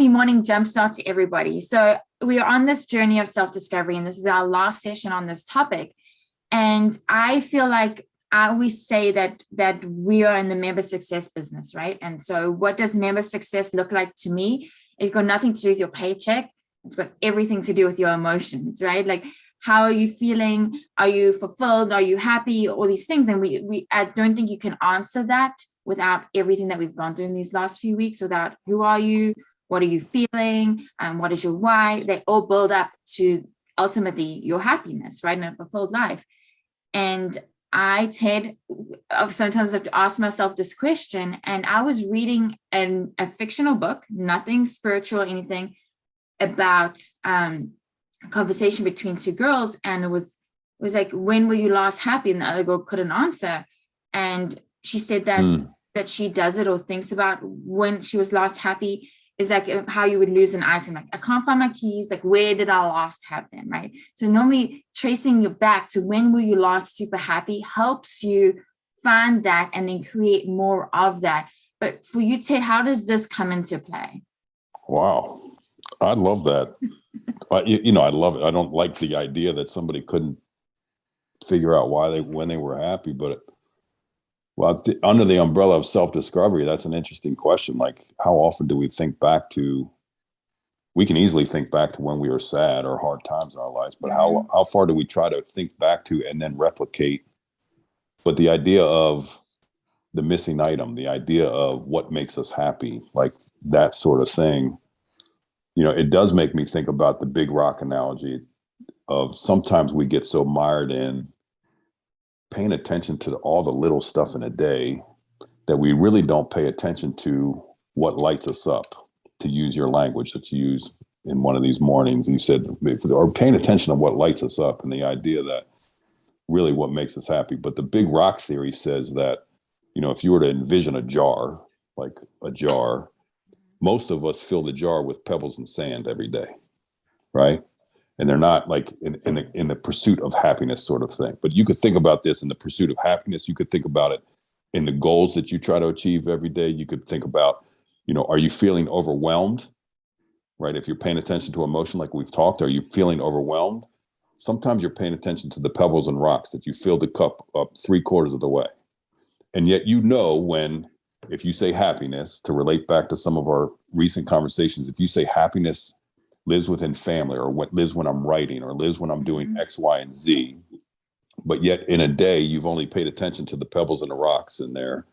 happy morning Jumpstart to everybody. So we are on this journey of self-discovery, and this is our last session on this topic. And I feel like I always say that we are in the member success business, right? And so what does member success look like to me? It's got nothing to do with your paycheck. It's got everything to do with your emotions, right? Like, how are you feeling? Are you fulfilled? Are you happy? All these things. And I don't think you can answer that without everything that we've gone through in these last few weeks, without who are you? What are you feeling? What is your why? They all build up to ultimately your happiness, right? And a fulfilled life. And Ted, sometimes have to ask myself this question. And I was reading a fictional book, nothing spiritual or anything, about a conversation between two girls. And it was like, when were you last happy? And the other girl couldn't answer. And she said that she does it or thinks about when she was last happy is like how you would lose an item. Like, I can't find my keys. Like, where did I last have them, right? So normally tracing you back to when were you last super happy helps you find that and then create more of that. But for you, Ted, how does this come into play? Wow. I love that. I love it. I don't like the idea that somebody couldn't figure out when they were happy, but under the umbrella of self-discovery, that's an interesting question. Like, how often do we think back to, we can easily think back to when we were sad or hard times in our lives, but how far do we try to think back to and then replicate? But the idea of the missing item, the idea of what makes us happy, like that sort of thing, it does make me think about the big rock analogy of sometimes we get so mired in paying attention to all the little stuff in a day that we really don't pay attention to what lights us up, to use your language that you use in one of these mornings. You said, or paying attention to what lights us up, and the idea that really what makes us happy. But the big rock theory says that, if you were to envision a jar, like a jar, most of us fill the jar with pebbles and sand every day, right? And they're not like in the pursuit of happiness sort of thing. But you could think about this in the pursuit of happiness. You could think about it in the goals that you try to achieve every day. You could think about, are you feeling overwhelmed, right? If you're paying attention to emotion, like we've talked, are you feeling overwhelmed? Sometimes you're paying attention to the pebbles and rocks that you fill the cup up 3/4 of the way. And yet, if you say happiness, to relate back to some of our recent conversations, if you say happiness lives within family, or what lives when I'm writing, or lives when I'm doing X, Y, and Z, but yet in a day, you've only paid attention to the pebbles and the rocks in there,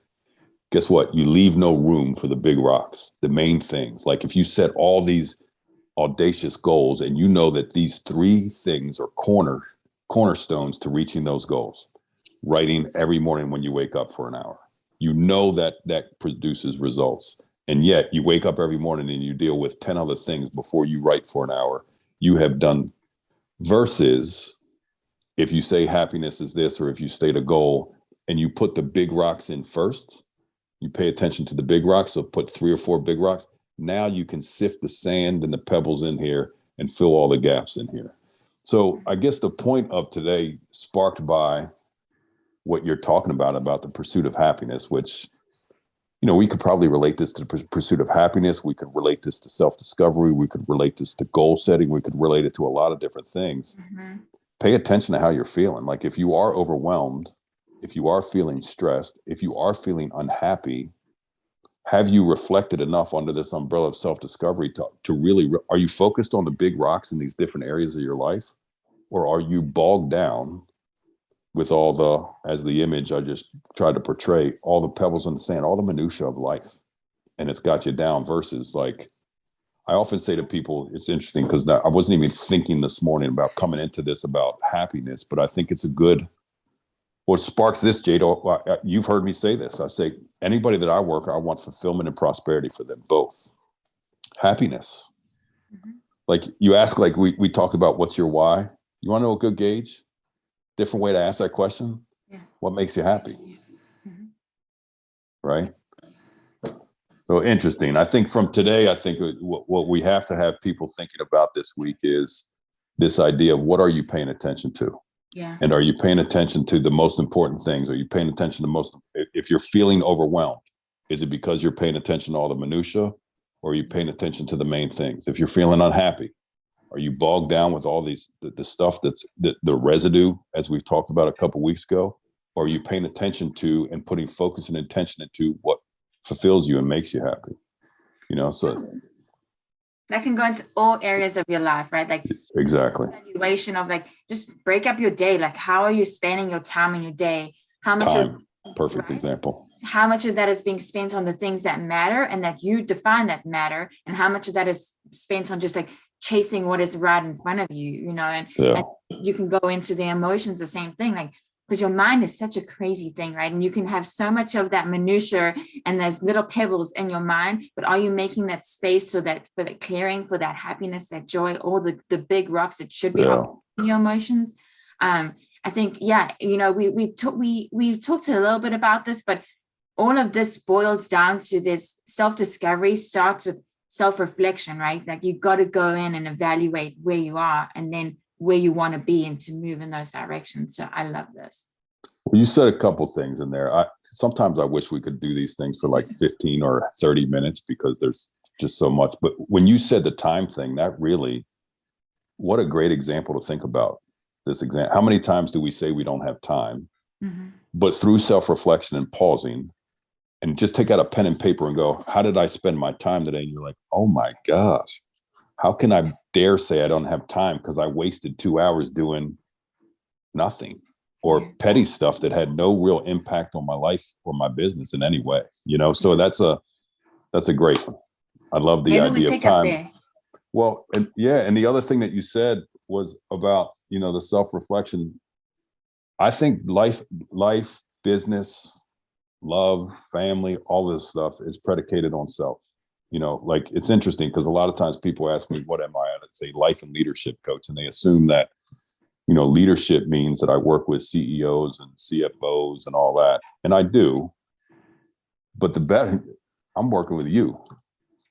guess what? You leave no room for the big rocks, the main things. Like, if you set all these audacious goals and you know that these 3 things are cornerstones to reaching those goals, writing every morning when you wake up for an hour, that produces results. And yet you wake up every morning and you deal with 10 other things before you write for an hour. You have done, versus if you say happiness is this, or if you state a goal and you put the big rocks in first, you pay attention to the big rocks. So put 3 or 4 big rocks. Now you can sift the sand and the pebbles in here and fill all the gaps in here. So I guess the point of today, sparked by what you're talking about the pursuit of happiness, which, we could probably relate this to the pursuit of happiness. We could relate this to self-discovery. We could relate this to goal setting. We could relate it to a lot of different things. Pay attention to how you're feeling. Like, if you are overwhelmed, if you are feeling stressed, if you are feeling unhappy, have you reflected enough under this umbrella of self-discovery to really, are you focused on the big rocks in these different areas of your life? Or are you bogged down with as the image I just tried to portray, all the pebbles in the sand, all the minutia of life, and it's got you down? Versus, like, I often say to people, it's interesting because I wasn't even thinking this morning about coming into this about happiness, but I think it's what sparks this, Jado, you've heard me say this. I say, anybody that I want fulfillment and prosperity for them both. Happiness. Like, you ask, like we talked about, what's your why? You want to know a good gauge? Different way to ask that question. Yeah. What makes you happy? Right? So interesting. I think from today, what we have to have people thinking about this week is this idea of, what are you paying attention to? Yeah. And are you paying attention to the most important things? Are you paying attention to if you're feeling overwhelmed, is it because you're paying attention to all the minutia? or are you paying attention to the main things? If you're feeling unhappy, are you bogged down with all these, the stuff that's the residue, as we've talked about a couple of weeks ago? Or are you paying attention to and putting focus and intention into what fulfills you and makes you happy? So that can go into all areas of your life, right? Like exactly. Evaluation of like, just break up your day. Like, how are you spending your time in your day? How much time, perfect example. How much of that is being spent on the things that matter and that you define that matter, and how much of that is spent on just like chasing what is right in front of you, and you can go into the emotions, the same thing, like, because your mind is such a crazy thing, right? And you can have so much of that minutia and those little pebbles in your mind, but are you making that space for that clearing, for that happiness, that joy, all the big rocks that should be in your emotions? I think, we talked a little bit about this, but all of this boils down to this self-discovery starts with self-reflection, right? Like, you got to go in and evaluate where you are and then where you want to be and to move in those directions. So I love this. Well, you said a couple things in there. Sometimes I wish we could do these things for like 15 or 30 minutes because there's just so much. But when you said the time thing, that really, what a great example to think about. This example, how many times do we say we don't have time? Mm-hmm. But through self-reflection and pausing, and just take out a pen and paper and go, how did I spend my time today? And you're like, oh my gosh, how can I dare say I don't have time because I wasted 2 hours doing nothing or petty stuff that had no real impact on my life or my business in any way, So that's a great one. I love the idea of time. Well, and the other thing that you said was about, the self-reflection. I think life, business, love, family, all this stuff is predicated on self. Like, it's interesting because a lot of times people ask me, what am I? I'd say life and leadership coach. And they assume that, leadership means that I work with CEOs and CFOs and all that. And I do. But I'm working with you.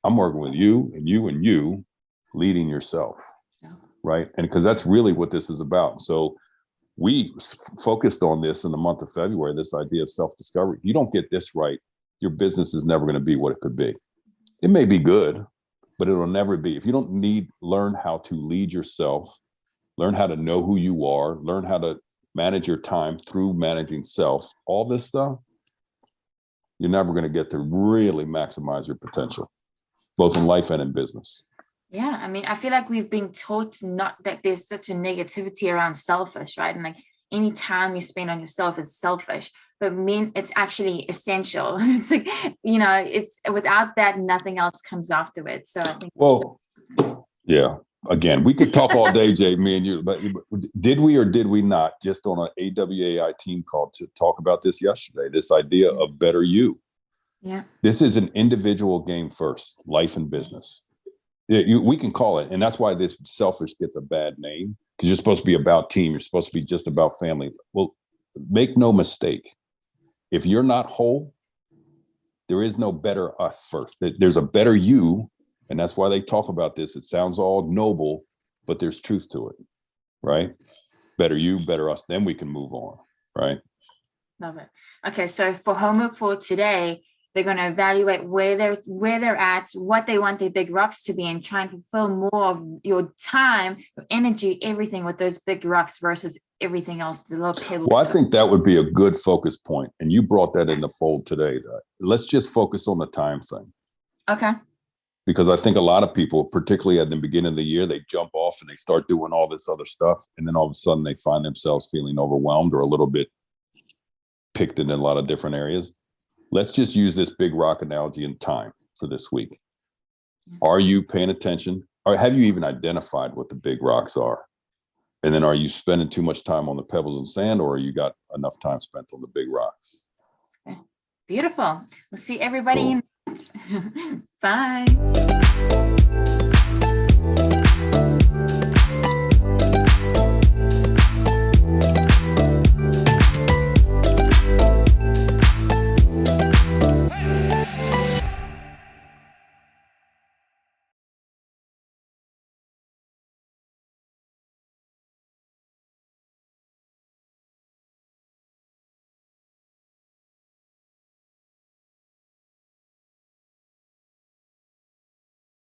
I'm working with you and you and you leading yourself. Yeah. Right. And because that's really what this is about. So we focused on this in the month of February, this idea of self-discovery. If you don't get this right, your business is never going to be what it could be. It may be good, but it'll never be. If you don't learn how to lead yourself, learn how to know who you are, learn how to manage your time through managing self, all this stuff, you're never going to get to really maximize your potential, both in life and in business. Yeah, I mean, I feel like we've been taught not that there's such a negativity around selfish, right? And like, any time you spend on yourself is selfish, but it's actually essential. It's like, it's without that, nothing else comes afterwards. So I think. Well, yeah. Again, we could talk all day, Jay, me and you. But did we or did we not, just on an AWAI team call, to talk about this yesterday? This idea of better you. Yeah. This is an individual game first, life and business. We can call it, and that's why this selfish gets a bad name, because you're supposed to be about team. You're supposed to be just about family. Well, make no mistake. If you're not whole, there is no better us first. There's a better you, and that's why they talk about this. It sounds all noble, but there's truth to it, right? Better you, better us. Then we can move on, right? Love it. Okay, so for homework for today, they're going to evaluate where they're at, what they want their big rocks to be, and try and fulfill more of your time, your energy, everything with those big rocks versus everything else, the little pebbles. Well, I think that would be a good focus point. And you brought that in the fold today. Let's just focus on the time thing. Okay. Because I think a lot of people, particularly at the beginning of the year, they jump off and they start doing all this other stuff. And then all of a sudden they find themselves feeling overwhelmed or a little bit picked in a lot of different areas. Let's just use this big rock analogy in time for this week. Are you paying attention? Or have you even identified what the big rocks are? And then are you spending too much time on the pebbles and sand, or you got enough time spent on the big rocks? Okay. Beautiful. We'll see everybody. Cool. Bye.